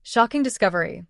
Shocking discovery.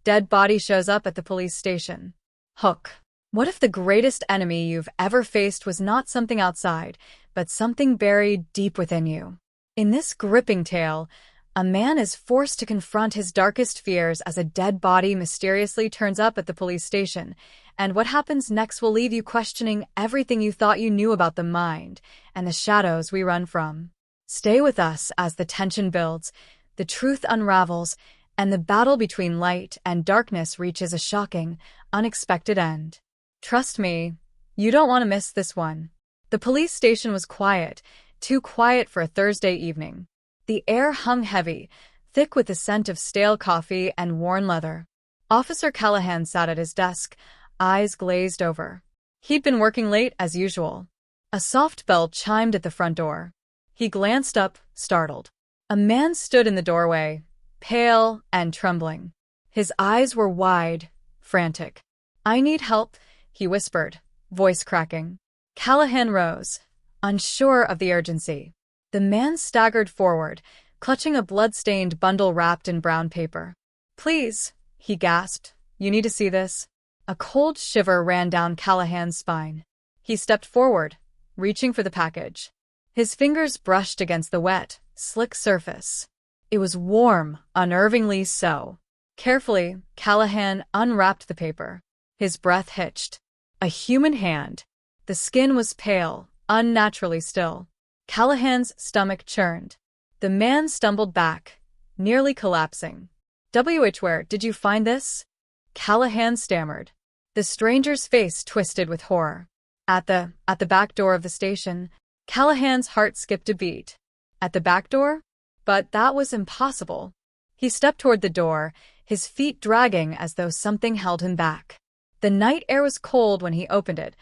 Dead body shows up at the police station. Hook. What if the greatest enemy you've ever faced was not something outside, but something buried deep within you? In this gripping tale, a man is forced to confront his darkest fears as a dead body mysteriously turns up at the police station, and what happens next will leave you questioning everything you thought you knew about the mind and the shadows we run from. Stay with us as the tension builds, the truth unravels, and the battle between light and darkness reaches a shocking, unexpected end. Trust me, you don't want to miss this one. The police station was quiet, too quiet for a Thursday evening. The air hung heavy, thick with the scent of stale coffee and worn leather. Officer Callahan sat at his desk, eyes glazed over. He'd been working late as usual. A soft bell chimed at the front door. He glanced up, startled. A man stood in the doorway, pale and trembling. His eyes were wide, frantic. "I need help," he whispered, voice cracking. Callahan rose, unsure of the urgency. The man staggered forward, clutching a blood-stained bundle wrapped in brown paper. "Please," he gasped, "you need to see this." A cold shiver ran down Callahan's spine. He stepped forward, reaching for the package. His fingers brushed against the wet, slick surface. It was warm, unnervingly so. Carefully, Callahan unwrapped the paper. His breath hitched. A human hand. The skin was pale, unnaturally still. Callahan's stomach churned. The man stumbled back, nearly collapsing. "Where did you find this?" Callahan stammered. The stranger's face twisted with horror. At the back door of the station." Callahan's heart skipped a beat. At the back door? But that was impossible. He stepped toward the door, his feet dragging as though something held him back. The night air was cold when he opened it,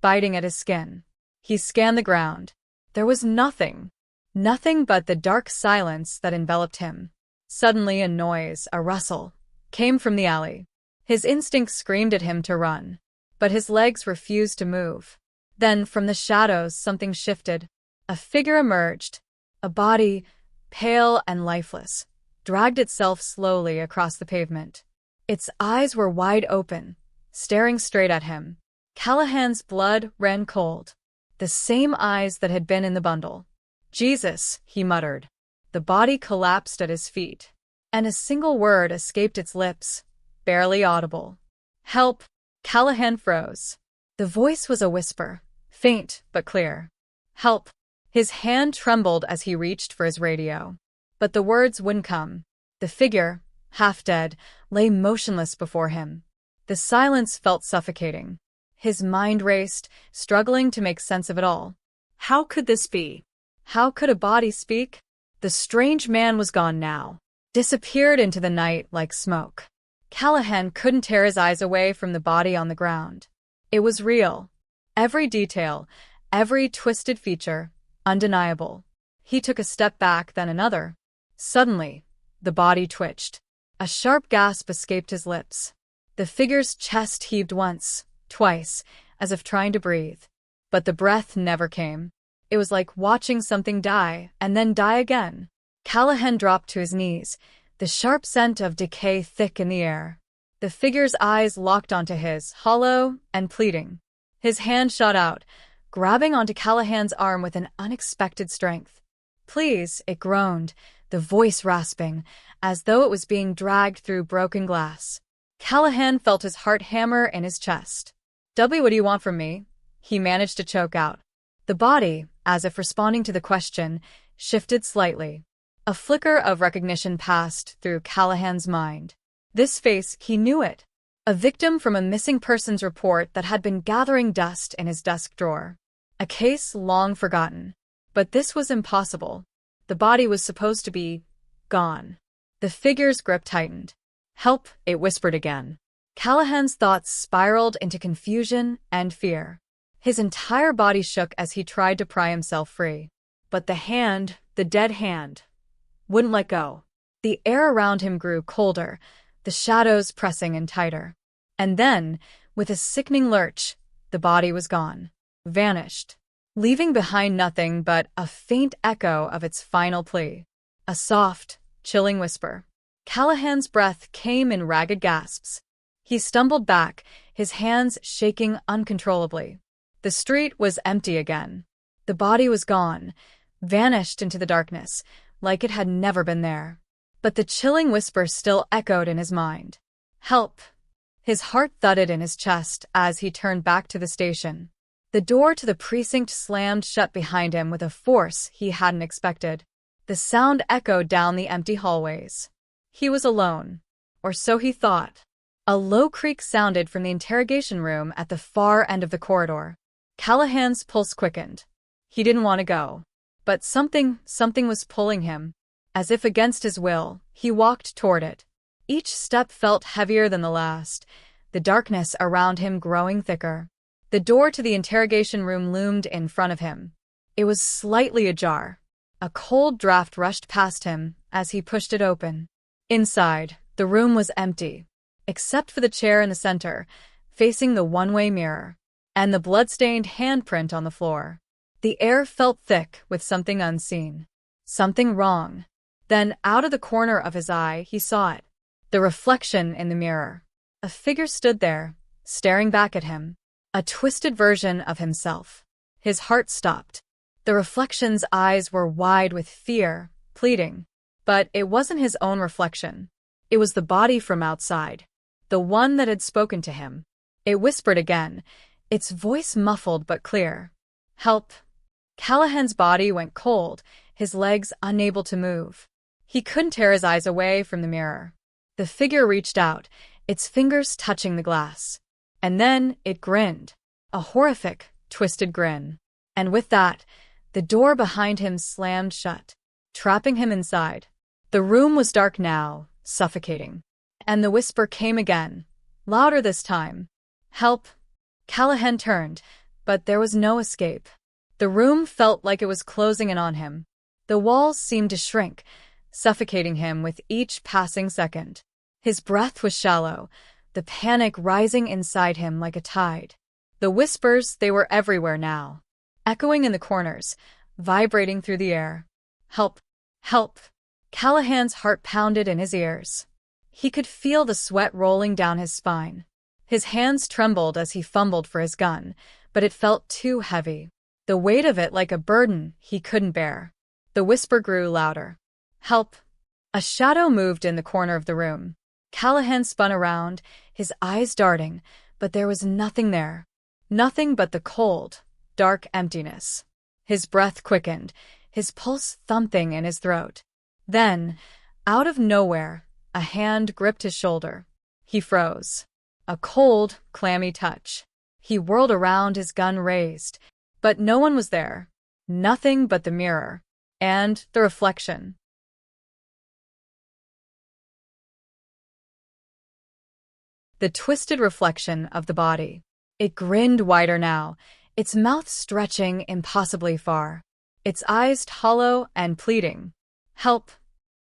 biting at his skin. He scanned the ground. There was nothing. Nothing but the dark silence that enveloped him. Suddenly a noise, a rustle, came from the alley. His instincts screamed at him to run, but his legs refused to move. Then, from the shadows, something shifted. A figure emerged. A body, pale and lifeless, dragged itself slowly across the pavement. Its eyes were wide open, staring straight at him. Callahan's blood ran cold. The same eyes that had been in the bundle. "Jesus," he muttered. The body collapsed at his feet, and a single word escaped its lips, barely audible. "Help!" Callahan froze. The voice was a whisper, faint but clear. "Help!" His hand trembled as he reached for his radio. But the words wouldn't come. The figure, half dead, lay motionless before him. The silence felt suffocating. His mind raced, struggling to make sense of it all. How could this be? How could a body speak? The strange man was gone now, disappeared into the night like smoke. Callahan couldn't tear his eyes away from the body on the ground. It was real. Every detail, every twisted feature, undeniable. He took a step back, then another. Suddenly, the body twitched. A sharp gasp escaped his lips. The figure's chest heaved once, twice, as if trying to breathe. But the breath never came. It was like watching something die, and then die again. Callahan dropped to his knees, the sharp scent of decay thick in the air. The figure's eyes locked onto his, hollow and pleading. His hand shot out, grabbing onto Callahan's arm with an unexpected strength. "Please," it groaned, the voice rasping, as though it was being dragged through broken glass. Callahan felt his heart hammer in his chest. "What do you want from me?" he managed to choke out. The body, as if responding to the question, shifted slightly. A flicker of recognition passed through Callahan's mind. This face, he knew it. A victim from a missing persons report that had been gathering dust in his desk drawer. A case long forgotten. But this was impossible. The body was supposed to be gone. The figure's grip tightened. "Help," it whispered again. Callahan's thoughts spiraled into confusion and fear. His entire body shook as he tried to pry himself free. But the hand, the dead hand, wouldn't let go. The air around him grew colder, the shadows pressing in tighter. And then, with a sickening lurch, the body was gone. Vanished. Leaving behind nothing but a faint echo of its final plea. A soft, chilling whisper. Callahan's breath came in ragged gasps. He stumbled back, his hands shaking uncontrollably. The street was empty again. The body was gone, vanished into the darkness, like it had never been there. But the chilling whisper still echoed in his mind. Help! His heart thudded in his chest as he turned back to the station. The door to the precinct slammed shut behind him with a force he hadn't expected. The sound echoed down the empty hallways. He was alone, or so he thought. A low creak sounded from the interrogation room at the far end of the corridor. Callahan's pulse quickened. He didn't want to go. But something was pulling him. As if against his will, he walked toward it. Each step felt heavier than the last, the darkness around him growing thicker. The door to the interrogation room loomed in front of him. It was slightly ajar. A cold draft rushed past him as he pushed it open. Inside, the room was empty, except for the chair in the center, facing the one-way mirror, and the blood-stained handprint on the floor. The air felt thick with something unseen. Something wrong. Then, out of the corner of his eye, he saw it. The reflection in the mirror. A figure stood there, staring back at him. A twisted version of himself. His heart stopped. The reflection's eyes were wide with fear, pleading. But it wasn't his own reflection. It was the body from outside. The one that had spoken to him. It whispered again, its voice muffled but clear. Help! Callahan's body went cold, his legs unable to move. He couldn't tear his eyes away from the mirror. The figure reached out, its fingers touching the glass. And then it grinned. A horrific, twisted grin. And with that, the door behind him slammed shut, trapping him inside. The room was dark now, suffocating. And the whisper came again, louder this time. Help! Callahan turned, but there was no escape. The room felt like it was closing in on him. The walls seemed to shrink, suffocating him with each passing second. His breath was shallow, the panic rising inside him like a tide. The whispers, they were everywhere now, echoing in the corners, vibrating through the air. Help! Help! Callahan's heart pounded in his ears. He could feel the sweat rolling down his spine. His hands trembled as he fumbled for his gun, but it felt too heavy. The weight of it like a burden he couldn't bear. The whisper grew louder. Help! A shadow moved in the corner of the room. Callahan spun around, his eyes darting, but there was nothing there. Nothing but the cold, dark emptiness. His breath quickened, his pulse thumping in his throat. Then, out of nowhere, a hand gripped his shoulder. He froze. A cold, clammy touch. He whirled around, his gun raised. But no one was there. Nothing but the mirror. And the reflection. The twisted reflection of the body. It grinned wider now, its mouth stretching impossibly far. Its eyes hollow and pleading. Help!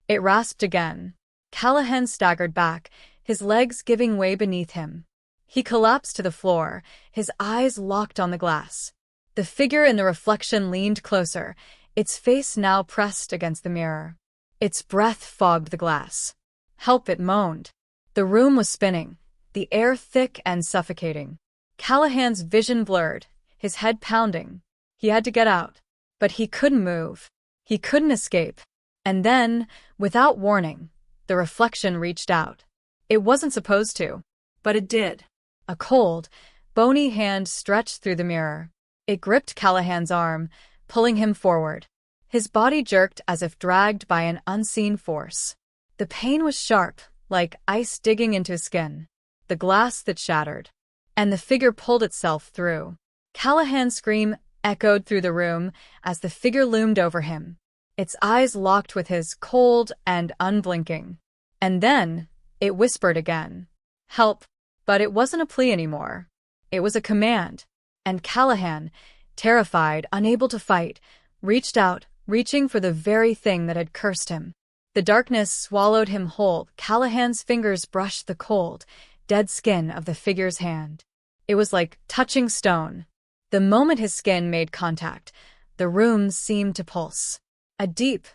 It rasped again. Callahan staggered back, his legs giving way beneath him. He collapsed to the floor, his eyes locked on the glass. The figure in the reflection leaned closer, its face now pressed against the mirror. Its breath fogged the glass. Help! It moaned. The room was spinning, the air thick and suffocating. Callahan's vision blurred, his head pounding. He had to get out. But he couldn't move. He couldn't escape. And then, without warning, the reflection reached out. It wasn't supposed to, but it did. A cold, bony hand stretched through the mirror. It gripped Callahan's arm, pulling him forward. His body jerked as if dragged by an unseen force. The pain was sharp, like ice digging into his skin. The glass that shattered. And the figure pulled itself through. Callahan's scream echoed through the room as the figure loomed over him. Its eyes locked with his, cold and unblinking. And then, it whispered again. Help! But it wasn't a plea anymore. It was a command. And Callahan, terrified, unable to fight, reached out, reaching for the very thing that had cursed him. The darkness swallowed him whole. Callahan's fingers brushed the cold, dead skin of the figure's hand. It was like touching stone. The moment his skin made contact, the room seemed to pulse. A deep,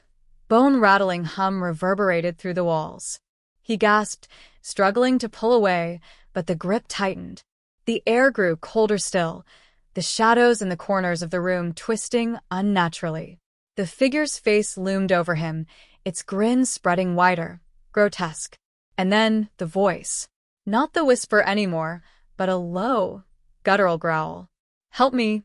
bone-rattling hum reverberated through the walls. He gasped, struggling to pull away, but the grip tightened. The air grew colder still, the shadows in the corners of the room twisting unnaturally. The figure's face loomed over him, its grin spreading wider, grotesque. And then the voice. Not the whisper anymore, but a low, guttural growl. "Help me."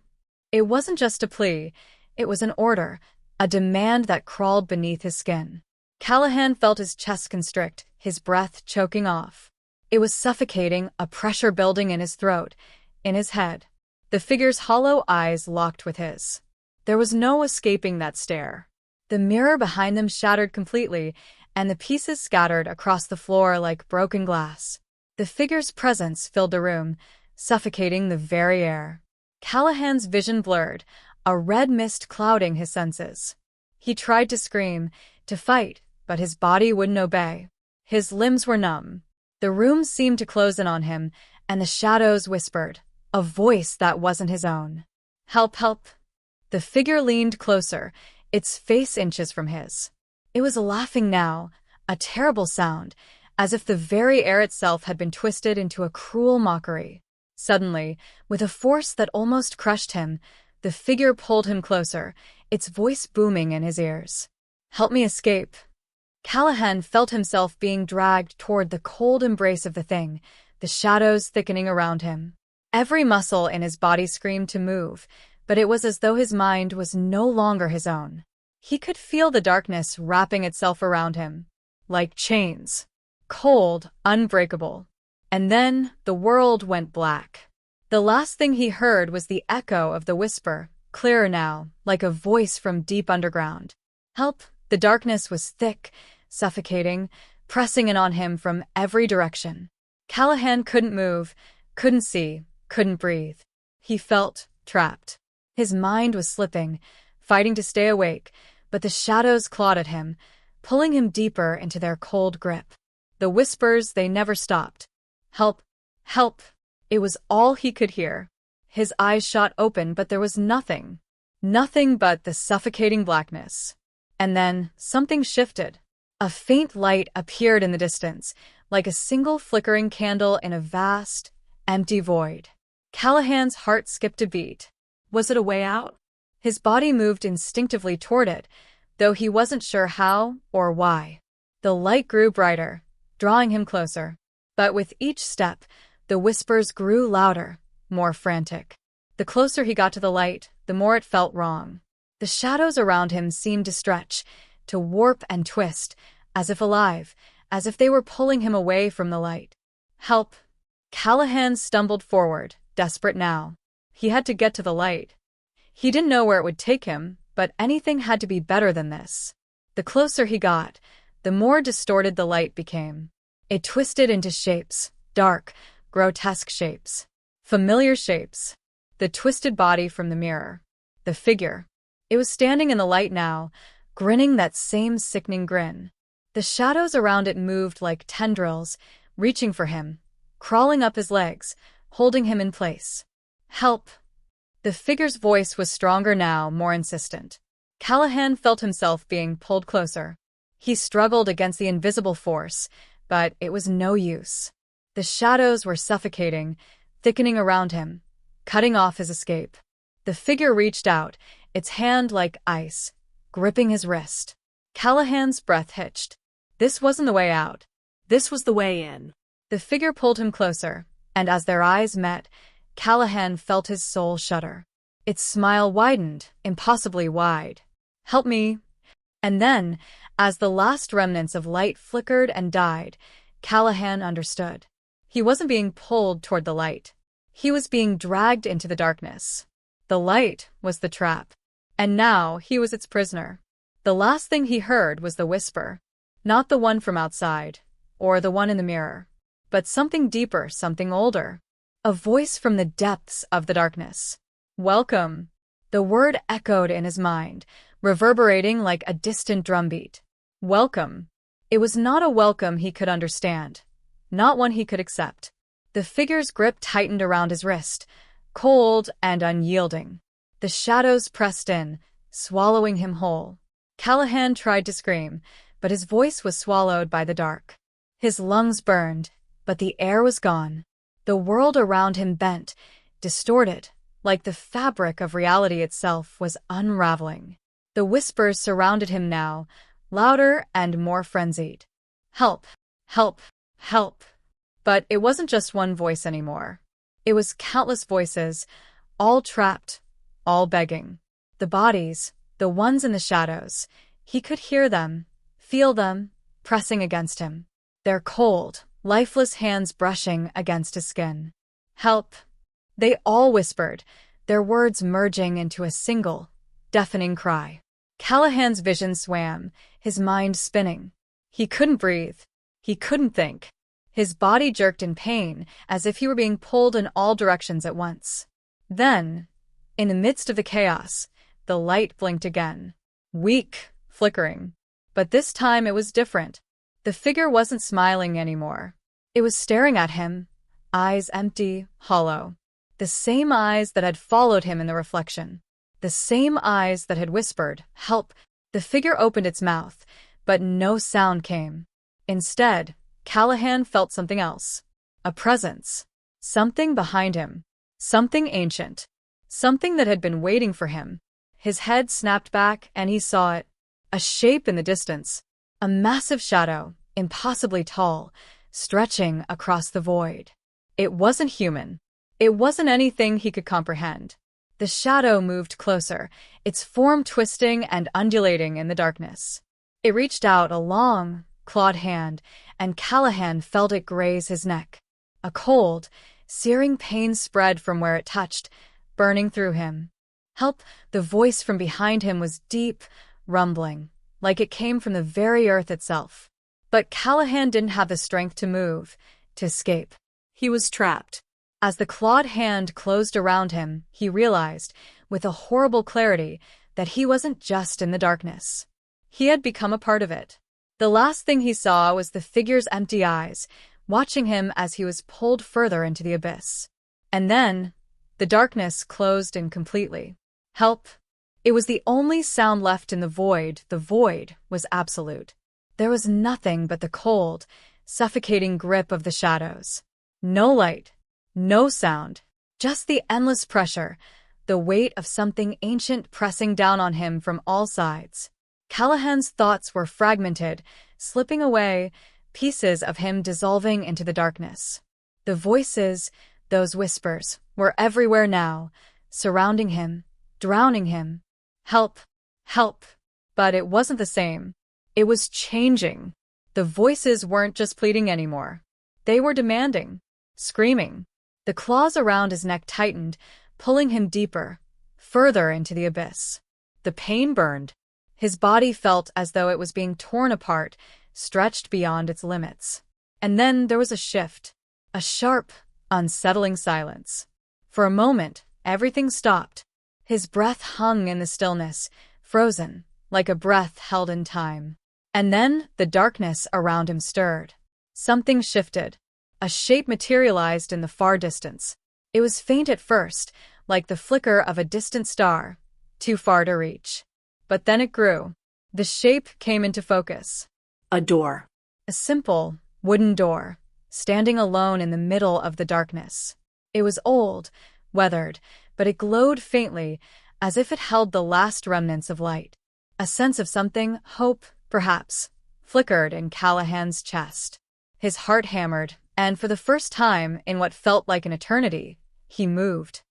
It wasn't just a plea, it was an order, a demand that crawled beneath his skin. Callahan felt his chest constrict, his breath choking off. It was suffocating, a pressure building in his throat, in his head. The figure's hollow eyes locked with his. There was no escaping that stare. The mirror behind them shattered completely, and the pieces scattered across the floor like broken glass. The figure's presence filled the room, suffocating the very air. Callahan's vision blurred, a red mist clouding his senses. He tried to scream, to fight, but his body wouldn't obey. His limbs were numb. The room seemed to close in on him, and the shadows whispered, a voice that wasn't his own. "Help, help." The figure leaned closer, its face inches from his. It was laughing now, a terrible sound, as if the very air itself had been twisted into a cruel mockery. Suddenly, with a force that almost crushed him, the figure pulled him closer, its voice booming in his ears. "Help me escape." Callahan felt himself being dragged toward the cold embrace of the thing, the shadows thickening around him. Every muscle in his body screamed to move, but it was as though his mind was no longer his own. He could feel the darkness wrapping itself around him, like chains, cold, unbreakable. And then the world went black. The last thing he heard was the echo of the whisper, clearer now, like a voice from deep underground. "Help!" The darkness was thick, suffocating, pressing in on him from every direction. Callahan couldn't move, couldn't see, couldn't breathe. He felt trapped. His mind was slipping, fighting to stay awake, but the shadows clawed at him, pulling him deeper into their cold grip. The whispers, they never stopped. "Help! Help!" It was all he could hear. His eyes shot open, but there was nothing. Nothing but the suffocating blackness. And then something shifted. A faint light appeared in the distance, like a single flickering candle in a vast, empty void. Callahan's heart skipped a beat. Was it a way out? His body moved instinctively toward it, though he wasn't sure how or why. The light grew brighter, drawing him closer. But with each step, the whispers grew louder, more frantic. The closer he got to the light, the more it felt wrong. The shadows around him seemed to stretch, to warp and twist, as if alive, as if they were pulling him away from the light. "Help!" Callahan stumbled forward, desperate now. He had to get to the light. He didn't know where it would take him, but anything had to be better than this. The closer he got, the more distorted the light became. It twisted into shapes, dark, grotesque shapes. Familiar shapes. The twisted body from the mirror. The figure. It was standing in the light now, grinning that same sickening grin. The shadows around it moved like tendrils, reaching for him, crawling up his legs, holding him in place. "Help!" The figure's voice was stronger now, more insistent. Callahan felt himself being pulled closer. He struggled against the invisible force, but it was no use. The shadows were suffocating, thickening around him, cutting off his escape. The figure reached out, its hand like ice, gripping his wrist. Callahan's breath hitched. This wasn't the way out. This was the way in. The figure pulled him closer, and as their eyes met, Callahan felt his soul shudder. Its smile widened, impossibly wide. "Help me." And then, as the last remnants of light flickered and died, Callahan understood. He wasn't being pulled toward the light. He was being dragged into the darkness. The light was the trap. And now he was its prisoner. The last thing he heard was the whisper. Not the one from outside, or the one in the mirror, but something deeper, something older. A voice from the depths of the darkness. "Welcome." The word echoed in his mind, reverberating like a distant drumbeat. Welcome. It was not a welcome he could understand, not one he could accept. The figure's grip tightened around his wrist, cold and unyielding. The shadows pressed in, swallowing him whole. Callahan tried to scream, but his voice was swallowed by the dark. His lungs burned, but the air was gone. The world around him bent, distorted, like the fabric of reality itself was unraveling. The whispers surrounded him now, louder and more frenzied. Help! Help! Help! But it wasn't just one voice anymore. It was countless voices, all trapped, all begging. The bodies, the ones in the shadows, he could hear them, feel them, pressing against him. Their cold, lifeless hands brushing against his skin. Help! They all whispered, their words merging into a single, deafening cry. Callahan's vision swam, his mind spinning. He couldn't breathe. He couldn't think. His body jerked in pain, as if he were being pulled in all directions at once. Then, in the midst of the chaos, the light blinked again. Weak, flickering. But this time it was different. The figure wasn't smiling anymore. It was staring at him, eyes empty, hollow. The same eyes that had followed him in the reflection. The same eyes that had whispered, "Help!" The figure opened its mouth, but no sound came. Instead, Callahan felt something else. A presence. Something behind him. Something ancient. Something that had been waiting for him. His head snapped back, and he saw it. A shape in the distance. A massive shadow, impossibly tall, stretching across the void. It wasn't human. It wasn't anything he could comprehend. The shadow moved closer, its form twisting and undulating in the darkness. It reached out a long, clawed hand, and Callahan felt it graze his neck. A cold, searing pain spread from where it touched, burning through him. Help! The voice from behind him was deep, rumbling, like it came from the very earth itself. But Callahan didn't have the strength to move, to escape. He was trapped. As the clawed hand closed around him, he realized, with a horrible clarity, that he wasn't just in the darkness. He had become a part of it. The last thing he saw was the figure's empty eyes, watching him as he was pulled further into the abyss. And then, the darkness closed in completely. Help! It was the only sound left in the void. The void was absolute. There was nothing but the cold, suffocating grip of the shadows. No light. No sound, just the endless pressure, the weight of something ancient pressing down on him from all sides. Callahan's thoughts were fragmented, slipping away, pieces of him dissolving into the darkness. The voices, those whispers, were everywhere now, surrounding him, drowning him. Help! Help! But it wasn't the same. It was changing. The voices weren't just pleading anymore. They were demanding, screaming. The claws around his neck tightened, pulling him deeper, further into the abyss. The pain burned. His body felt as though it was being torn apart, stretched beyond its limits. And then there was a shift, a sharp, unsettling silence. For a moment, everything stopped. His breath hung in the stillness, frozen, like a breath held in time. And then the darkness around him stirred. Something shifted. A shape materialized in the far distance. It was faint at first, like the flicker of a distant star, too far to reach. But then it grew. The shape came into focus. A door. A simple, wooden door, standing alone in the middle of the darkness. It was old, weathered, but it glowed faintly, as if it held the last remnants of light. A sense of something, hope, perhaps, flickered in Callahan's chest. His heart hammered, and for the first time in what felt like an eternity, he moved.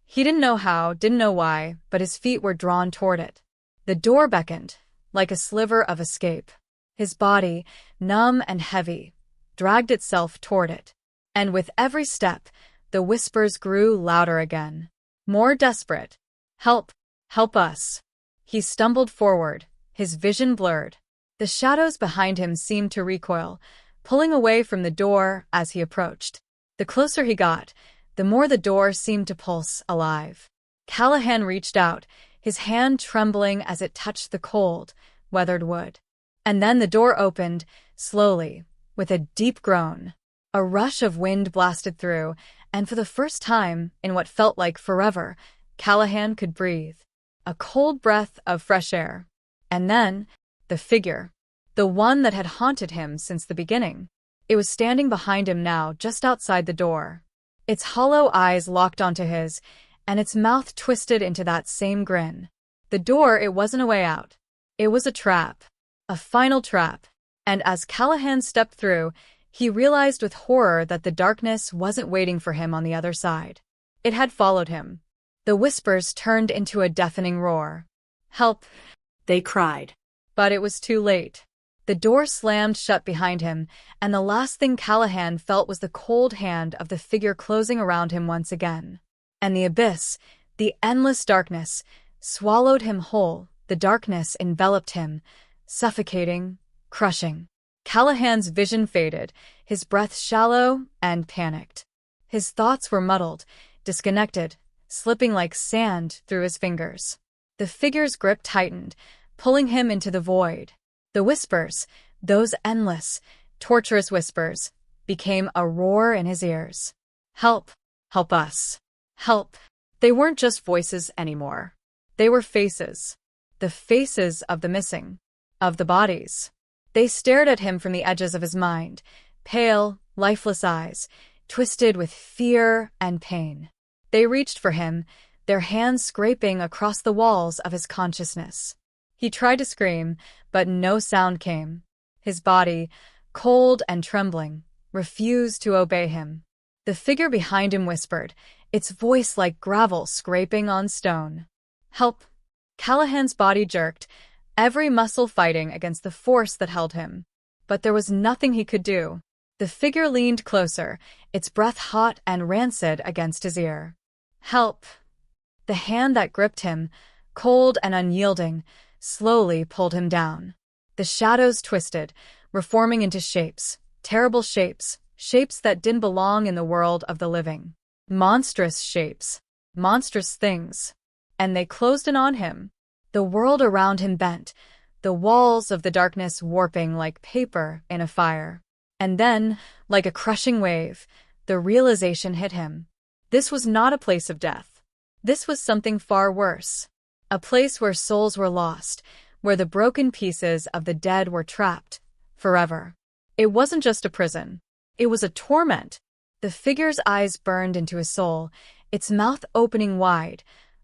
He didn't know how, didn't know why, but his feet were drawn toward it. The door beckoned, like a sliver of escape. His body, numb and heavy, dragged itself toward it. And with every step, the whispers grew louder again. More desperate. Help! Help us! He stumbled forward, his vision blurred. The shadows behind him seemed to recoil, pulling away from the door as he approached. The closer he got, the more the door seemed to pulse alive. Callahan reached out, his hand trembling as it touched the cold, weathered wood. And then the door opened, slowly, with a deep groan. A rush of wind blasted through, and for the first time, in what felt like forever, Callahan could breathe. A cold breath of fresh air. And then, the figure. The one that had haunted him since the beginning. It was standing behind him now, just outside the door. Its hollow eyes locked onto his, and its mouth twisted into that same grin. The door, it wasn't a way out. It was a trap. A final trap. And as Callahan stepped through, he realized with horror that the darkness wasn't waiting for him on the other side. It had followed him. The whispers turned into a deafening roar. "Help!" they cried. But it was too late. The door slammed shut behind him, and the last thing Callahan felt was the cold hand of the figure closing around him once again. And the abyss, the endless darkness, swallowed him whole. The darkness enveloped him, suffocating, crushing. Callahan's vision faded, his breath shallow and panicked. His thoughts were muddled, disconnected, slipping like sand through his fingers. The figure's grip tightened, pulling him into the void. The whispers, those endless, torturous whispers, became a roar in his ears. "Help! Help us! Help!" They weren't just voices anymore. They were faces. The faces of the missing. Of the bodies. They stared at him from the edges of his mind, pale, lifeless eyes, twisted with fear and pain. They reached for him, their hands scraping across the walls of his consciousness. He tried to scream, but no sound came. His body, cold and trembling, refused to obey him. The figure behind him whispered, its voice like gravel scraping on stone. "Help!" Callahan's body jerked, every muscle fighting against the force that held him. But there was nothing he could do. The figure leaned closer, its breath hot and rancid against his ear. "Help!" The hand that gripped him, cold and unyielding, slowly pulled him down. The shadows twisted, reforming into shapes, terrible shapes, shapes that didn't belong in the world of the living. Monstrous shapes, monstrous things. And they closed in on him. The world around him bent, the walls of the darkness warping like paper in a fire. And then, like a crushing wave, the realization hit him. This was not a place of death. This was something far worse. A place where souls were lost, where the broken pieces of the dead were trapped, forever. It wasn't just a prison. It was a torment. The figure's eyes burned into his soul, its mouth opening wide,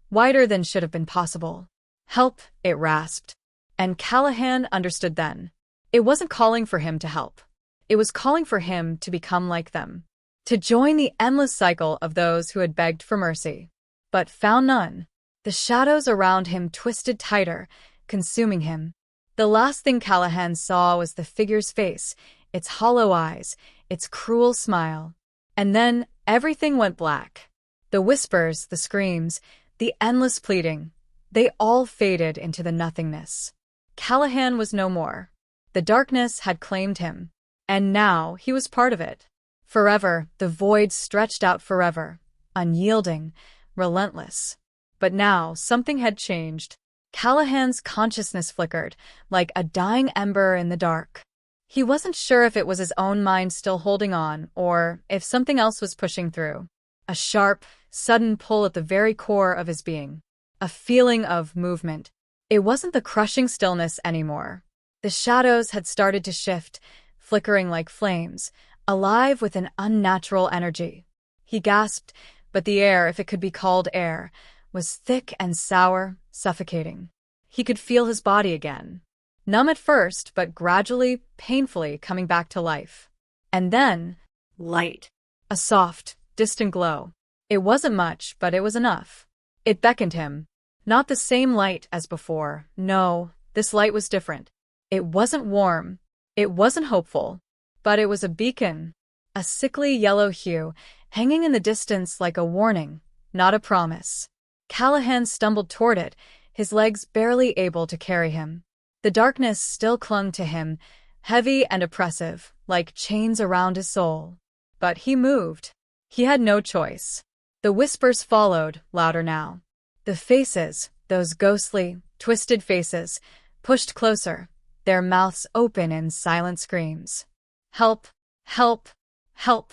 wider than should have been possible. "Help," it rasped. And Callahan understood then. It wasn't calling for him to help. It was calling for him to become like them, to join the endless cycle of those who had begged for mercy, but found none. The shadows around him twisted tighter, consuming him. The last thing Callahan saw was the figure's face, its hollow eyes, its cruel smile. And then everything went black. The whispers, the screams, the endless pleading, they all faded into the nothingness. Callahan was no more. The darkness had claimed him. And now he was part of it. Forever, the void stretched out forever, unyielding, relentless. But now something had changed. Callahan's consciousness flickered, like a dying ember in the dark. He wasn't sure if it was his own mind still holding on, or if something else was pushing through. A sharp, sudden pull at the very core of his being. A feeling of movement. It wasn't the crushing stillness anymore. The shadows had started to shift, flickering like flames, alive with an unnatural energy. He gasped, but the air, if it could be called air, was thick and sour, suffocating. He could feel his body again. Numb at first, but gradually, painfully coming back to life. And then, light. A soft, distant glow. It wasn't much, but it was enough. It beckoned him. Not the same light as before. No, this light was different. It wasn't warm. It wasn't hopeful. But it was a beacon. A sickly yellow hue, hanging in the distance like a warning, not a promise. Callahan stumbled toward it, his legs barely able to carry him. The darkness still clung to him, heavy and oppressive, like chains around his soul. But he moved. He had no choice. The whispers followed, louder now. The faces, those ghostly, twisted faces, pushed closer, their mouths open in silent screams. "Help! Help! Help!"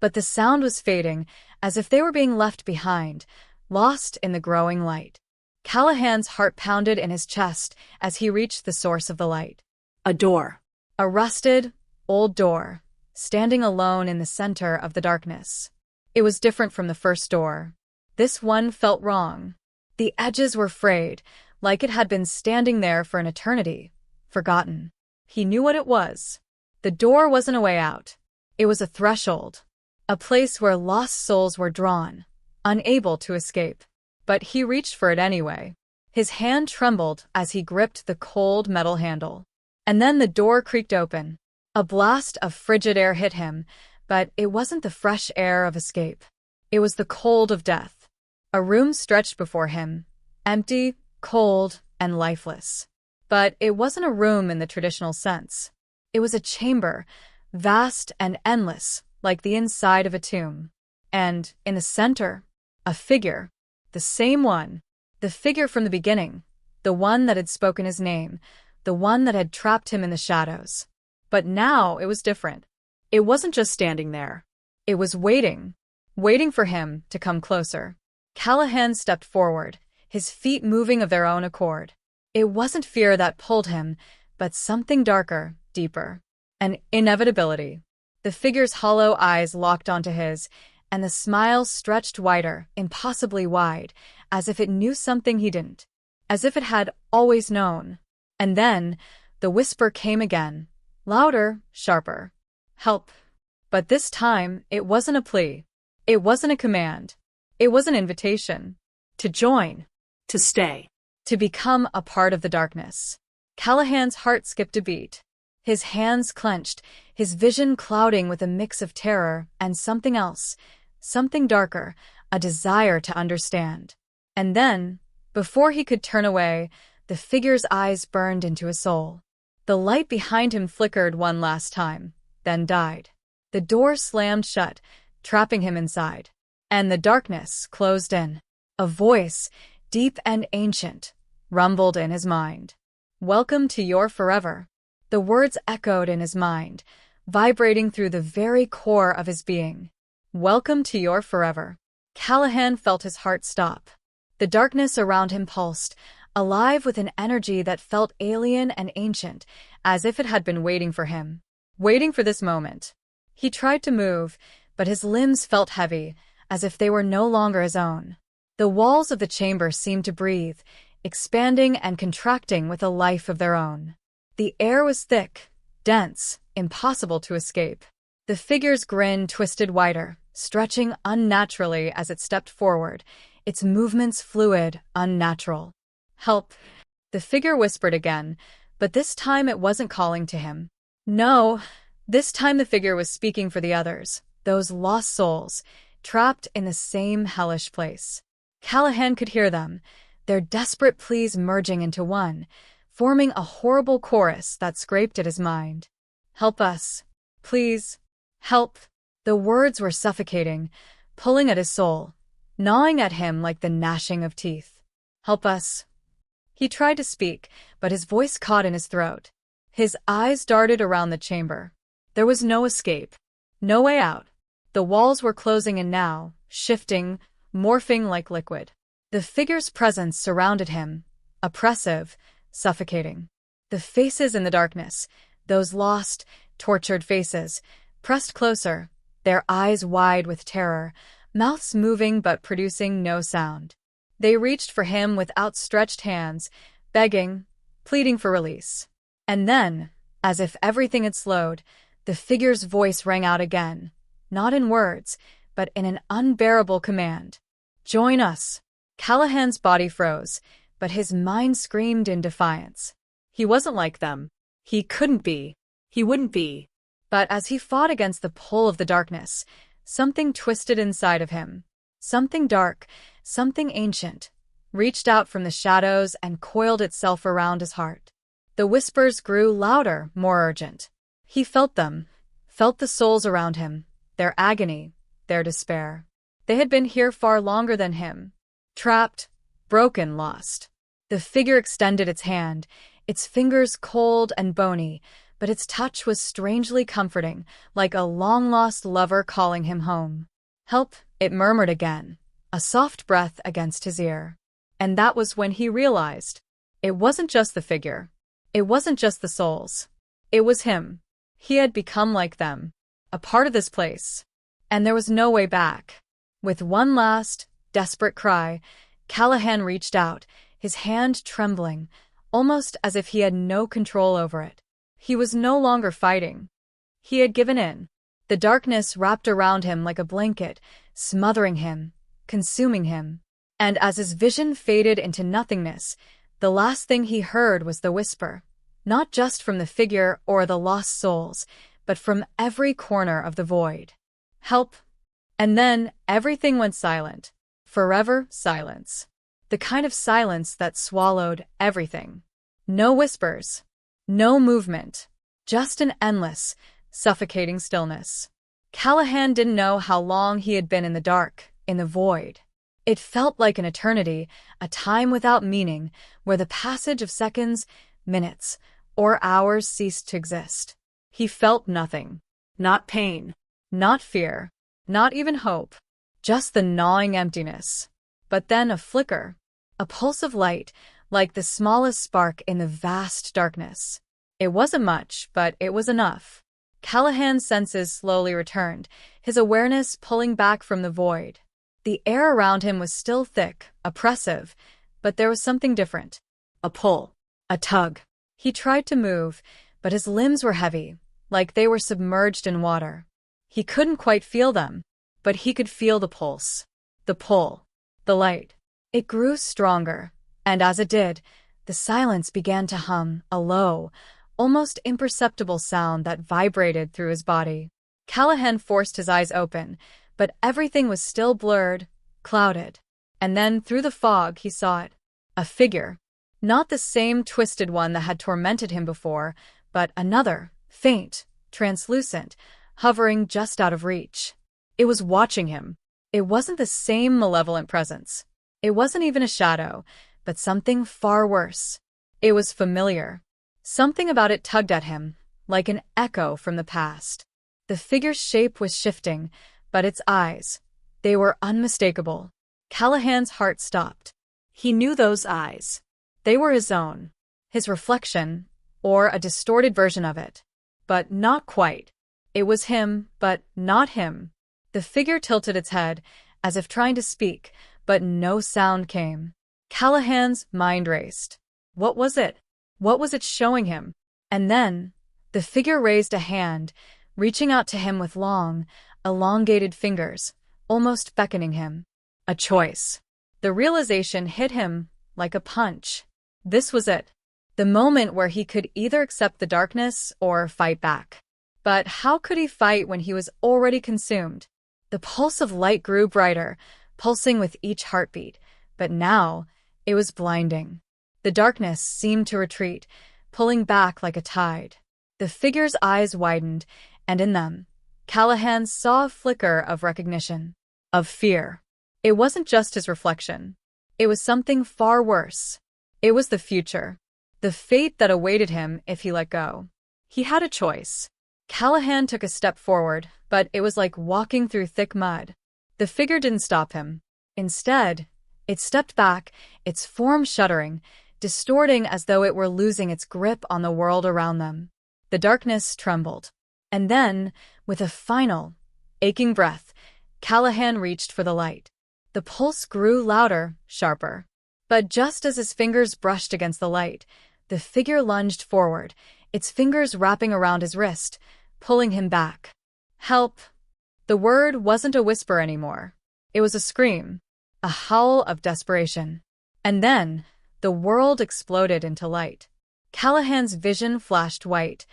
But the sound was fading, as if they were being left behind, lost in the growing light. Callahan's heart pounded in his chest as he reached the source of the light. A door. A rusted, old door, standing alone in the center of the darkness. It was different from the first door. This one felt wrong. The edges were frayed, like it had been standing there for an eternity, forgotten. He knew what it was. The door wasn't a way out. It was a threshold, a place where lost souls were drawn, unable to escape. But he reached for it anyway. His hand trembled as he gripped the cold metal handle. And then the door creaked open. A blast of frigid air hit him, but it wasn't the fresh air of escape. It was the cold of death. A room stretched before him, empty, cold, and lifeless. But it wasn't a room in the traditional sense. It was a chamber, vast and endless, like the inside of a tomb. And, in the center, a figure. The same one. The figure from the beginning. The one that had spoken his name. The one that had trapped him in the shadows. But now it was different. It wasn't just standing there. It was waiting. Waiting for him to come closer. Callahan stepped forward, his feet moving of their own accord. It wasn't fear that pulled him, but something darker, deeper. An inevitability. The figure's hollow eyes locked onto his, and the smile stretched wider, impossibly wide, as if it knew something he didn't. As if it had always known. And then, the whisper came again. Louder, sharper. Help. But this time, it wasn't a plea. It wasn't a command. It was an invitation. To join. To stay. To become a part of the darkness. Callahan's heart skipped a beat. His hands clenched, his vision clouding with a mix of terror and something else. Something darker, a desire to understand. And then, before he could turn away, the figure's eyes burned into his soul. The light behind him flickered one last time, then died. The door slammed shut, trapping him inside. And the darkness closed in. A voice, deep and ancient, rumbled in his mind. Welcome to your forever. The words echoed in his mind, vibrating through the very core of his being. Welcome to your forever. Callahan felt his heart stop. The darkness around him pulsed, alive with an energy that felt alien and ancient, as if it had been waiting for him. Waiting for this moment. He tried to move, but his limbs felt heavy, as if they were no longer his own. The walls of the chamber seemed to breathe, expanding and contracting with a life of their own. The air was thick, dense, impossible to escape. The figure's grin twisted wider, stretching unnaturally as it stepped forward, its movements fluid, unnatural. Help. The figure whispered again, but this time it wasn't calling to him. No, this time the figure was speaking for the others, those lost souls, trapped in the same hellish place. Callahan could hear them, their desperate pleas merging into one, forming a horrible chorus that scraped at his mind. Help us. Please. Help. The words were suffocating, pulling at his soul, gnawing at him like the gnashing of teeth. Help us. He tried to speak, but his voice caught in his throat. His eyes darted around the chamber. There was no escape. No way out. The walls were closing in now, shifting, morphing like liquid. The figure's presence surrounded him, oppressive, suffocating. The faces in the darkness, those lost, tortured faces, pressed closer, their eyes wide with terror, mouths moving but producing no sound. They reached for him with outstretched hands, begging, pleading for release. And then, as if everything had slowed, the figure's voice rang out again, not in words, but in an unbearable command. Join us. Callahan's body froze, but his mind screamed in defiance. He wasn't like them. He couldn't be. He wouldn't be. But as he fought against the pull of the darkness, something twisted inside of him. Something dark, something ancient, reached out from the shadows and coiled itself around his heart. The whispers grew louder, more urgent. He felt them, felt the souls around him, their agony, their despair. They had been here far longer than him. Trapped, broken, lost. The figure extended its hand, its fingers cold and bony, but its touch was strangely comforting, like a long-lost lover calling him home. Help, it murmured again, a soft breath against his ear. And that was when he realized. It wasn't just the figure. It wasn't just the souls. It was him. He had become like them. a part of this place. And there was no way back. With one last, desperate cry, Callahan reached out, his hand trembling, almost as if he had no control over it. He was no longer fighting. He had given in. The darkness wrapped around him like a blanket, smothering him, consuming him. And as his vision faded into nothingness, the last thing he heard was the whisper, not just from the figure or the lost souls, but from every corner of the void. Help! And then everything went silent. Forever silence. The kind of silence that swallowed everything. No whispers. No movement. Just an endless, suffocating stillness. Callahan didn't know how long he had been in the dark, in the void. It felt like an eternity, a time without meaning, where the passage of seconds, minutes, or hours ceased to exist. He felt nothing. Not pain. Not fear. Not even hope. Just the gnawing emptiness. But then a flicker. A pulse of light, like the smallest spark in the vast darkness. It wasn't much, but it was enough. Callahan's senses slowly returned, his awareness pulling back from the void. The air around him was still thick, oppressive, but there was something different. A pull. A tug. He tried to move, but his limbs were heavy, like they were submerged in water. He couldn't quite feel them, but he could feel the pulse. The pull. The light. It grew stronger, and as it did, the silence began to hum, a low, almost imperceptible sound that vibrated through his body. Callahan forced his eyes open, but everything was still blurred, clouded. And then, through the fog, he saw it. A figure. Not the same twisted one that had tormented him before, but another, faint, translucent, hovering just out of reach. It was watching him. It wasn't the same malevolent presence. It wasn't even a shadow, but something far worse. It was familiar. Something about it tugged at him, like an echo from the past. The figure's shape was shifting, but its eyes, they were unmistakable. Callahan's heart stopped. He knew those eyes. They were his own, his reflection, or a distorted version of it. But not quite. It was him, but not him. The figure tilted its head, as if trying to speak, but no sound came. Callahan's mind raced. What was it? What was it showing him? And then, the figure raised a hand, reaching out to him with long, elongated fingers, almost beckoning him. A choice. The realization hit him like a punch. This was it. The moment where he could either accept the darkness or fight back. But how could he fight when he was already consumed? The pulse of light grew brighter, pulsing with each heartbeat, but now it was blinding. The darkness seemed to retreat, pulling back like a tide. The figure's eyes widened, and in them, Callahan saw a flicker of recognition, of fear. It wasn't just his reflection. It was something far worse. It was the future, the fate that awaited him if he let go. He had a choice. Callahan took a step forward, but it was like walking through thick mud. The figure didn't stop him. Instead, it stepped back, its form shuddering, distorting as though it were losing its grip on the world around them. The darkness trembled. And then, with a final, aching breath, Callahan reached for the light. The pulse grew louder, sharper. But just as his fingers brushed against the light, the figure lunged forward, its fingers wrapping around his wrist, pulling him back. Help! The word wasn't a whisper anymore. It was a scream, a howl of desperation. And then, the world exploded into light. Callahan's vision flashed white,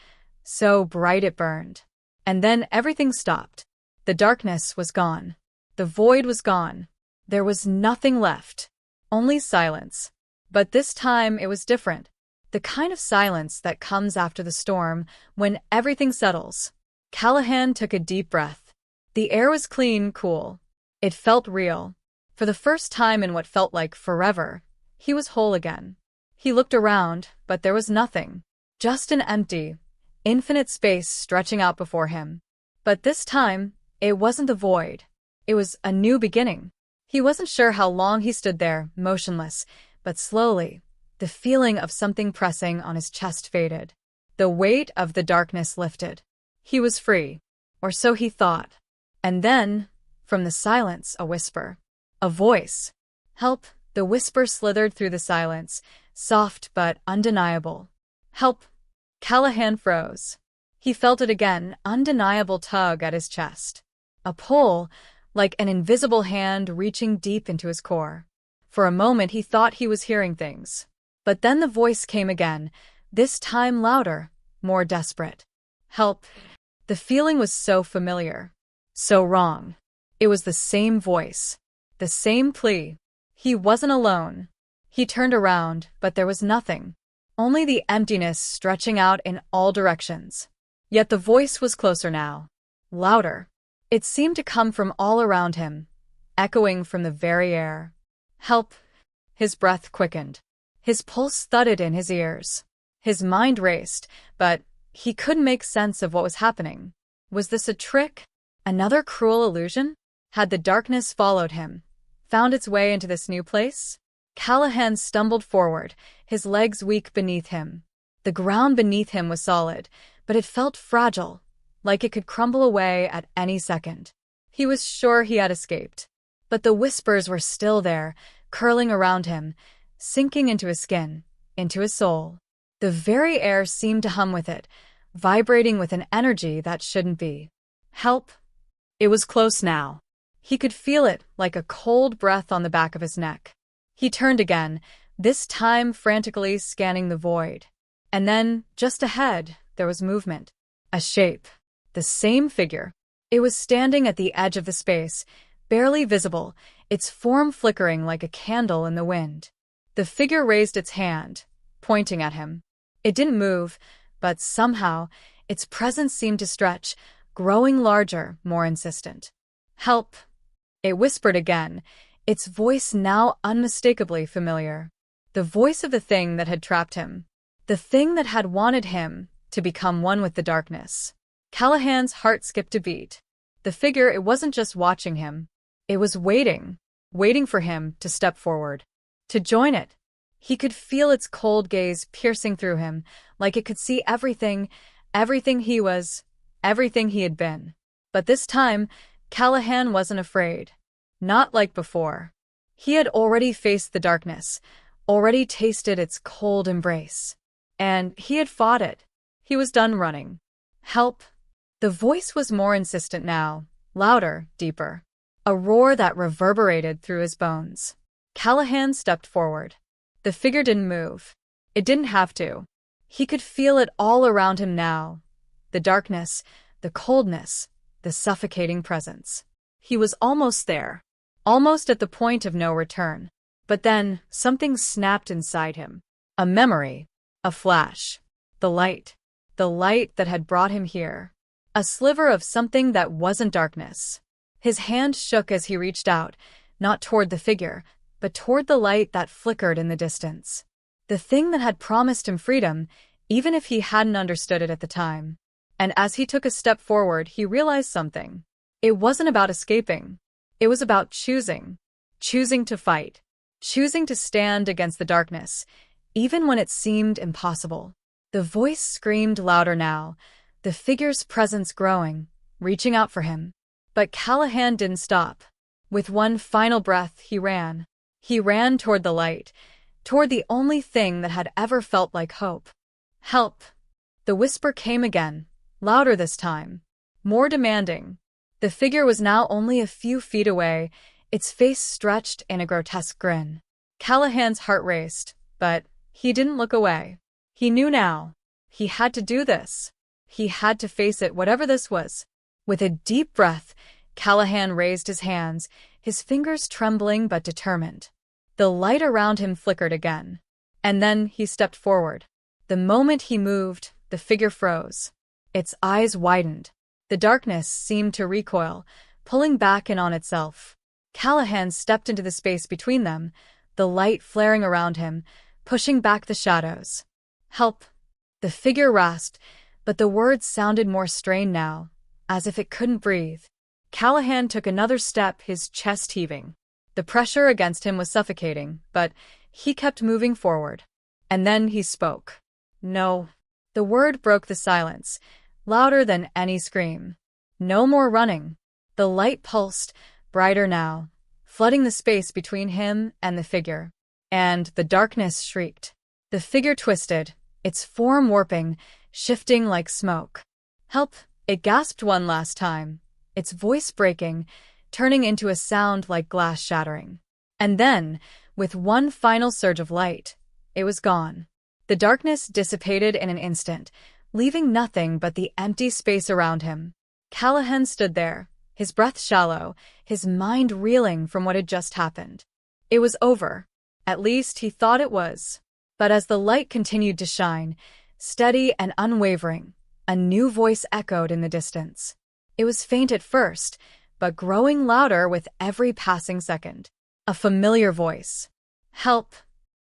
so bright it burned. And then everything stopped. The darkness was gone. The void was gone. There was nothing left. Only silence. But this time it was different. The kind of silence that comes after the storm, when everything settles. Callahan took a deep breath. The air was clean, cool. It felt real. For the first time in what felt like forever, he was whole again. He looked around, but there was nothing. Just an empty, infinite space stretching out before him. But this time, it wasn't the void. It was a new beginning. He wasn't sure how long he stood there, motionless, but slowly, the feeling of something pressing on his chest faded. The weight of the darkness lifted. He was free. or so he thought. And then, from the silence, a whisper. A voice. Help! The whisper slithered through the silence, soft but undeniable. Help! Callahan froze. He felt it again, undeniable tug at his chest. A pull, like an invisible hand reaching deep into his core. For a moment he thought he was hearing things. But then the voice came again, this time louder, more desperate. Help! The feeling was so familiar. So wrong. It was the same voice. The same plea. He wasn't alone. He turned around, but there was nothing. Only the emptiness stretching out in all directions. Yet the voice was closer now. Louder. It seemed to come from all around him, echoing from the very air. Help! His breath quickened. His pulse thudded in his ears. His mind raced, but he couldn't make sense of what was happening. Was this a trick? Another cruel illusion? Had the darkness followed him, found its way into this new place? Callahan stumbled forward, his legs weak beneath him. The ground beneath him was solid, but it felt fragile, like it could crumble away at any second. He was sure he had escaped. But the whispers were still there, curling around him, sinking into his skin, into his soul. The very air seemed to hum with it, vibrating with an energy that shouldn't be. Help! It was close now. He could feel it like a cold breath on the back of his neck. He turned again, this time frantically scanning the void. And then, just ahead, there was movement. A shape. The same figure. It was standing at the edge of the space, barely visible, its form flickering like a candle in the wind. The figure raised its hand, pointing at him. It didn't move, but somehow, its presence seemed to stretch, growing larger, more insistent. Help! It whispered again, its voice now unmistakably familiar. The voice of the thing that had trapped him. The thing that had wanted him to become one with the darkness. Callahan's heart skipped a beat. The figure, it wasn't just watching him. It was waiting for him to step forward, to join it. He could feel its cold gaze piercing through him, like it could see everything he was, everything he had been. But this time, Callahan wasn't afraid. Not like before. He had already faced the darkness, already tasted its cold embrace. And he had fought it. He was done running. Help! The voice was more insistent now, louder, deeper. A roar that reverberated through his bones. Callahan stepped forward. The figure didn't move. It didn't have to. He could feel it all around him now. The darkness, the coldness, the suffocating presence. He was almost there. Almost at the point of no return. But then, something snapped inside him. A memory. A flash. The light. The light that had brought him here. A sliver of something that wasn't darkness. His hand shook as he reached out, not toward the figure, but toward the light that flickered in the distance. The thing that had promised him freedom, even if he hadn't understood it at the time. And as he took a step forward, he realized something. It wasn't about escaping. It was about choosing. Choosing to fight. Choosing to stand against the darkness, even when it seemed impossible. The voice screamed louder now, the figure's presence growing, reaching out for him. But Callahan didn't stop. With one final breath, he ran. He ran toward the light, toward the only thing that had ever felt like hope. Help! The whisper came again, louder this time, more demanding. The figure was now only a few feet away, its face stretched in a grotesque grin. Callahan's heart raced, but he didn't look away. He knew now. He had to do this. He had to face it, whatever this was. With a deep breath, Callahan raised his hands, his fingers trembling but determined. The light around him flickered again. And then he stepped forward. The moment he moved, the figure froze. Its eyes widened. The darkness seemed to recoil, pulling back in on itself. Callahan stepped into the space between them, the light flaring around him, pushing back the shadows. Help! The figure rasped, but the words sounded more strained now, as if it couldn't breathe. Callahan took another step, his chest heaving. The pressure against him was suffocating, but he kept moving forward. And then he spoke. No. The word broke the silence, louder than any scream. No more running. The light pulsed, brighter now, flooding the space between him and the figure. And the darkness shrieked. The figure twisted, its form warping, shifting like smoke. "Help!" It gasped one last time, its voice breaking, turning into a sound like glass shattering. And then, with one final surge of light, it was gone. The darkness dissipated in an instant, leaving nothing but the empty space around him. Callahan stood there, his breath shallow, his mind reeling from what had just happened. It was over. At least he thought it was. But as the light continued to shine, steady and unwavering, a new voice echoed in the distance. It was faint at first, but growing louder with every passing second. A familiar voice. "Help!"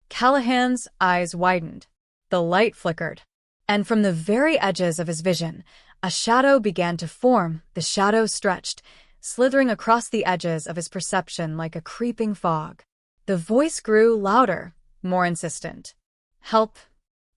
Callahan's eyes widened. The light flickered. And from the very edges of his vision, a shadow began to form. The shadow stretched, slithering across the edges of his perception like a creeping fog. The voice grew louder, more insistent. "Help!"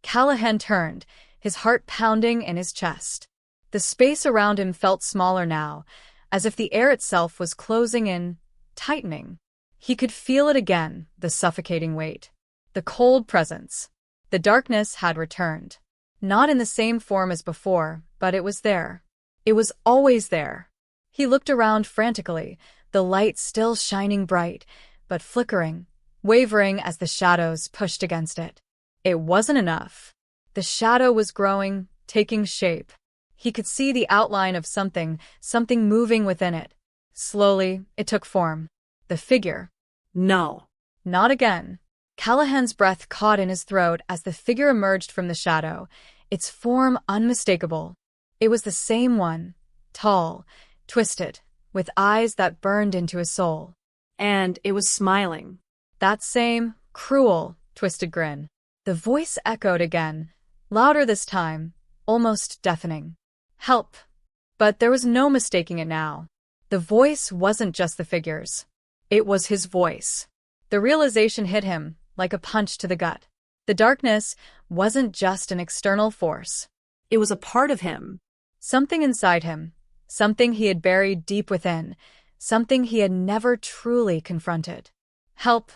Callahan turned, his heart pounding in his chest. The space around him felt smaller now, as if the air itself was closing in, tightening. He could feel it again, the suffocating weight. The cold presence. The darkness had returned. Not in the same form as before, but it was there. It was always there. He looked around frantically, the light still shining bright, but flickering, wavering as the shadows pushed against it. It wasn't enough. The shadow was growing, taking shape. He could see the outline of something moving within it. Slowly, it took form. The figure. No. Not again. Callahan's breath caught in his throat as the figure emerged from the shadow, its form unmistakable. It was the same one, tall, twisted, with eyes that burned into his soul. And it was smiling. That same, cruel, twisted grin. The voice echoed again, louder this time, almost deafening. "Help!" But there was no mistaking it now. The voice wasn't just the figure's. It was his voice. The realization hit him, like a punch to the gut. The darkness wasn't just an external force. It was a part of him. Something inside him, something he had buried deep within, something he had never truly confronted. "Help!"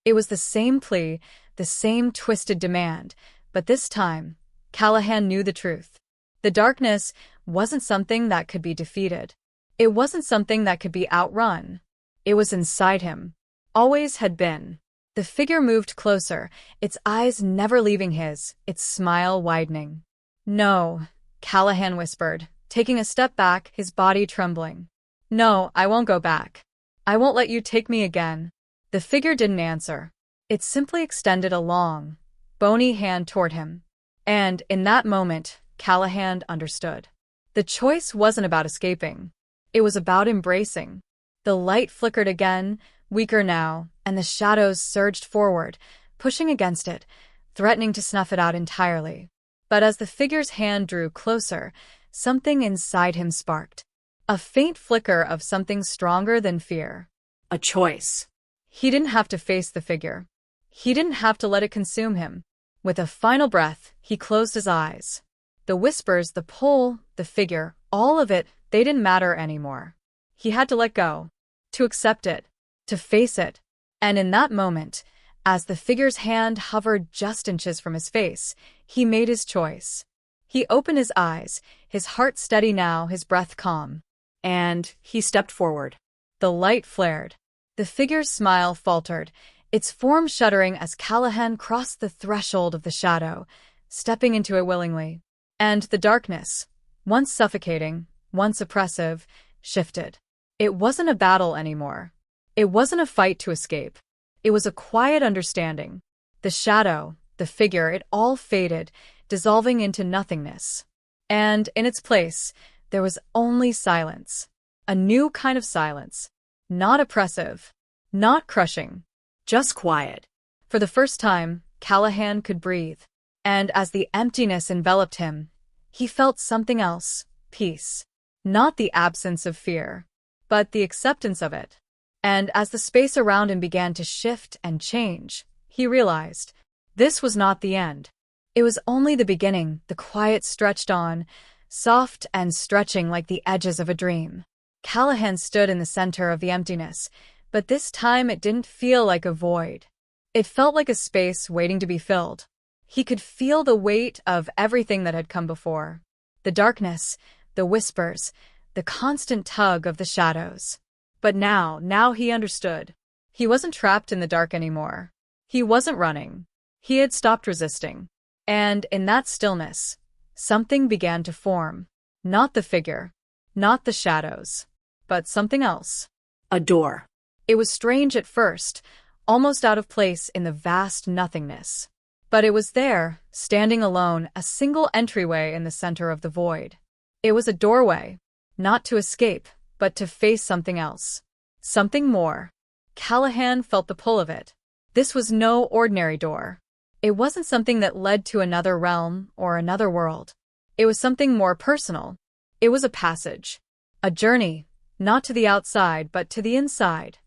It was the same plea, the same twisted demand, but this time, Callahan knew the truth. The darkness wasn't something that could be defeated. It wasn't something that could be outrun. It was inside him. Always had been. The figure moved closer, its eyes never leaving his, its smile widening. "No," Callahan whispered, taking a step back, his body trembling. "No, I won't go back. I won't let you take me again." The figure didn't answer. It simply extended a long, bony hand toward him. And in that moment, Callahan understood. The choice wasn't about escaping. It was about embracing. The light flickered again, weaker now, and the shadows surged forward, pushing against it, threatening to snuff it out entirely. But as the figure's hand drew closer, something inside him sparked. A faint flicker of something stronger than fear. A choice. He didn't have to face the figure. He didn't have to let it consume him. With a final breath, he closed his eyes. The whispers, the pull, the figure, all of it, they didn't matter anymore. He had to let go, to accept it, to face it. And in that moment, as the figure's hand hovered just inches from his face, he made his choice. He opened his eyes, his heart steady now, his breath calm. And he stepped forward. The light flared. The figure's smile faltered, its form shuddering as Callahan crossed the threshold of the shadow, stepping into it willingly. And the darkness, once suffocating, once oppressive, shifted. It wasn't a battle anymore. It wasn't a fight to escape. It was a quiet understanding. The shadow, the figure, it all faded, dissolving into nothingness. And in its place, there was only silence. A new kind of silence. Not oppressive. Not crushing. Just quiet. For the first time, Callahan could breathe. And as the emptiness enveloped him, he felt something else, peace. Not the absence of fear, but the acceptance of it. And as the space around him began to shift and change, he realized this was not the end. It was only the beginning. The quiet stretched on, soft and stretching like the edges of a dream. Callahan stood in the center of the emptiness, but this time it didn't feel like a void. It felt like a space waiting to be filled. He could feel the weight of everything that had come before. The darkness, the whispers, the constant tug of the shadows. But now he understood. He wasn't trapped in the dark anymore. He wasn't running. He had stopped resisting. And in that stillness, something began to form. Not the figure, not the shadows, but something else. A door. It was strange at first, almost out of place in the vast nothingness. But it was there, standing alone, a single entryway in the center of the void. It was a doorway, not to escape, but to face something else. Something more. Callahan felt the pull of it. This was no ordinary door. It wasn't something that led to another realm or another world. It was something more personal. It was a passage. A journey, not to the outside but to the inside.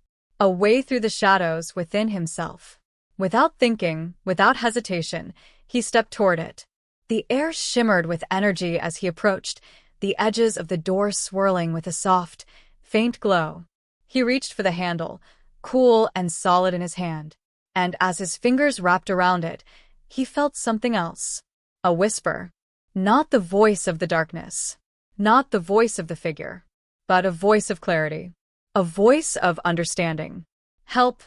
A way through the shadows within himself. Without thinking, without hesitation, he stepped toward it. The air shimmered with energy as he approached, the edges of the door swirling with a soft, faint glow. He reached for the handle, cool and solid in his hand, and as his fingers wrapped around it, he felt something else. A whisper. Not the voice of the darkness. Not the voice of the figure. But a voice of clarity. A voice of understanding. Help.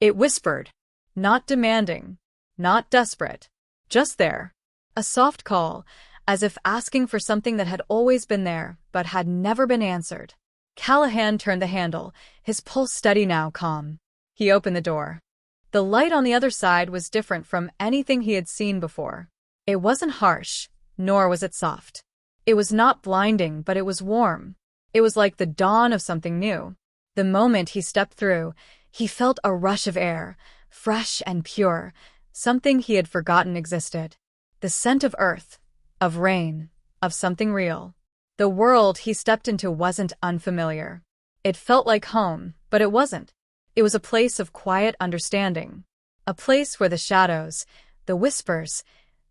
It whispered. Not demanding. Not desperate. Just there. A soft call, as if asking for something that had always been there, but had never been answered. Callahan turned the handle, his pulse steady now, calm. He opened the door. The light on the other side was different from anything he had seen before. It wasn't harsh, nor was it soft. It was not blinding, but it was warm. It was like the dawn of something new. The moment he stepped through, he felt a rush of air, fresh and pure, something he had forgotten existed. The scent of earth, of rain, of something real. The world he stepped into wasn't unfamiliar. It felt like home, but it wasn't. It was a place of quiet understanding. A place where the shadows, the whispers,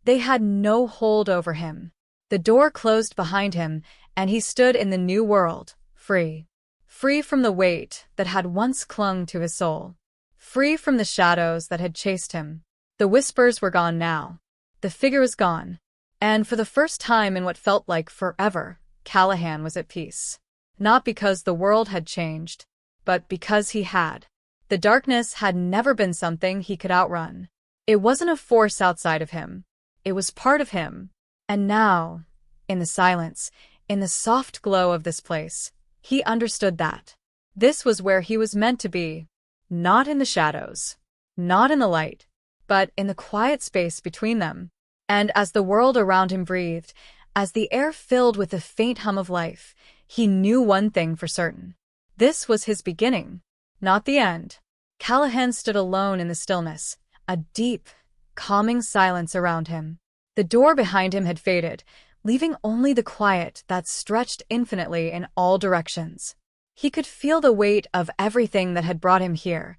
they had no hold over him. The door closed behind him, and he stood in the new world, free. Free from the weight that had once clung to his soul. Free from the shadows that had chased him. The whispers were gone now. The figure was gone. And for the first time in what felt like forever, Callahan was at peace. Not because the world had changed, but because he had. The darkness had never been something he could outrun. It wasn't a force outside of him. It was part of him. And now, in the silence, in the soft glow of this place, he understood that. This was where he was meant to be. Not in the shadows. Not in the light. But in the quiet space between them. And as the world around him breathed, as the air filled with the faint hum of life, he knew one thing for certain. This was his beginning, not the end. Callahan stood alone in the stillness, a deep, calming silence around him. The door behind him had faded, leaving only the quiet that stretched infinitely in all directions. He could feel the weight of everything that had brought him here,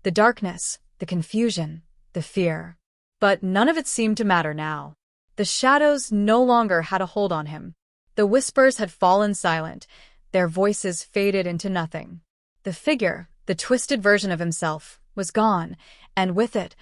the darkness, the confusion, the fear. But none of it seemed to matter now. The shadows no longer had a hold on him. The whispers had fallen silent, their voices faded into nothing. The figure, the twisted version of himself, was gone, and with it,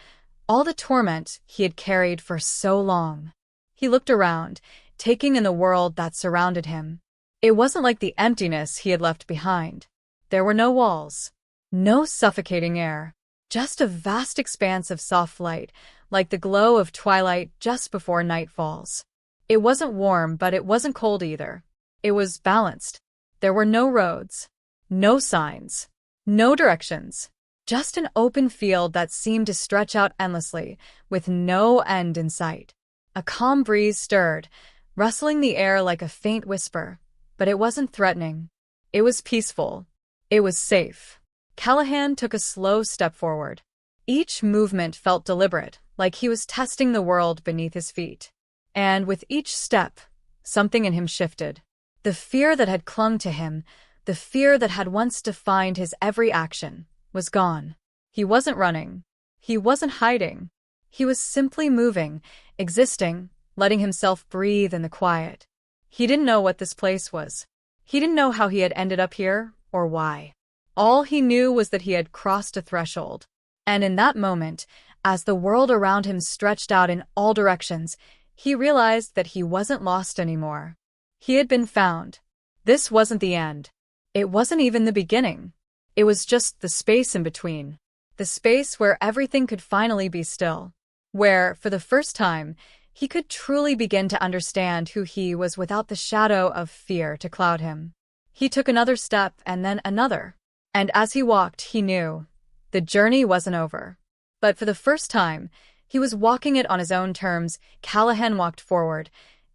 all the torment he had carried for so long. He looked around, taking in the world that surrounded him. It wasn't like the emptiness he had left behind. There were no walls, no suffocating air, just a vast expanse of soft light, like the glow of twilight just before night falls. It wasn't warm, but it wasn't cold either. It was balanced. There were no roads, no signs, no directions. Just an open field that seemed to stretch out endlessly, with no end in sight. A calm breeze stirred, rustling the air like a faint whisper, but it wasn't threatening. It was peaceful. It was safe. Callahan took a slow step forward. Each movement felt deliberate, like he was testing the world beneath his feet. And with each step, something in him shifted. The fear that had clung to him, the fear that had once defined his every action, was gone. He wasn't running. He wasn't hiding. He was simply moving, existing, letting himself breathe in the quiet. He didn't know what this place was. He didn't know how he had ended up here or why. All he knew was that he had crossed a threshold. And in that moment, as the world around him stretched out in all directions, he realized that he wasn't lost anymore. He had been found. This wasn't the end. It wasn't even the beginning. It was just the space in between. The space where everything could finally be still. Where, for the first time, he could truly begin to understand who he was without the shadow of fear to cloud him. He took another step and then another. And as he walked, he knew the journey wasn't over. But for the first time, he was walking it on his own terms. Callahan walked forward,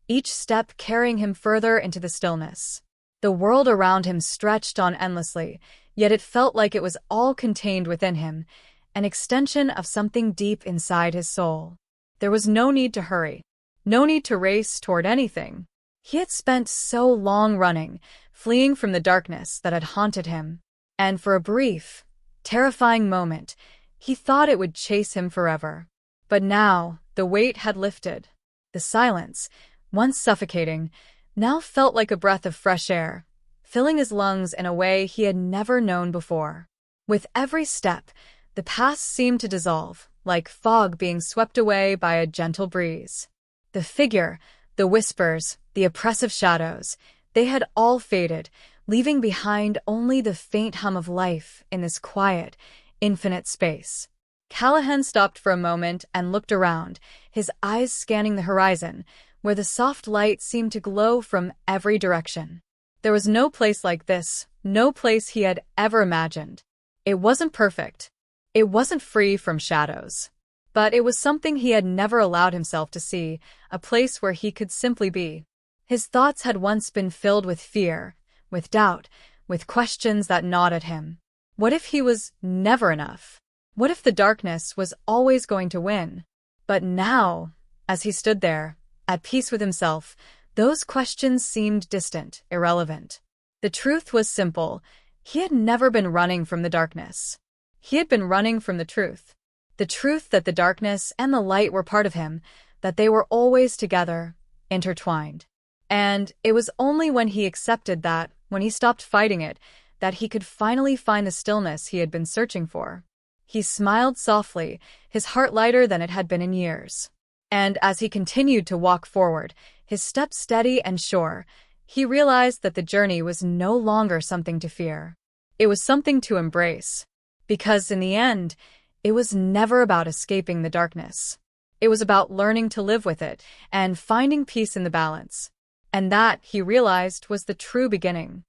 each step carrying him further into the stillness. The world around him stretched on endlessly, yet it felt like it was all contained within him, an extension of something deep inside his soul. There was no need to hurry, no need to race toward anything. He had spent so long running, fleeing from the darkness that had haunted him. And for a brief, terrifying moment, he thought it would chase him forever. But now, the weight had lifted. The silence, once suffocating, now felt like a breath of fresh air, filling his lungs in a way he had never known before. With every step, the past seemed to dissolve, like fog being swept away by a gentle breeze. The figure, the whispers, the oppressive shadows, they had all faded, leaving behind only the faint hum of life in this quiet, infinite space. Callahan stopped for a moment and looked around, his eyes scanning the horizon, where the soft light seemed to glow from every direction. There was no place like this, no place he had ever imagined. It wasn't perfect. It wasn't free from shadows. But it was something he had never allowed himself to see, a place where he could simply be. His thoughts had once been filled with fear, with doubt, with questions that gnawed at him. What if he was never enough? What if the darkness was always going to win? But now, as he stood there, at peace with himself, those questions seemed distant, irrelevant. The truth was simple. He had never been running from the darkness. He had been running from the truth. The truth that the darkness and the light were part of him, that they were always together, intertwined. And it was only when he accepted that, when he stopped fighting it, that he could finally find the stillness he had been searching for. He smiled softly, his heart lighter than it had been in years. And as he continued to walk forward, his steps steady and sure, he realized that the journey was no longer something to fear. It was something to embrace. Because in the end, it was never about escaping the darkness. It was about learning to live with it and finding peace in the balance. And that, he realized, was the true beginning.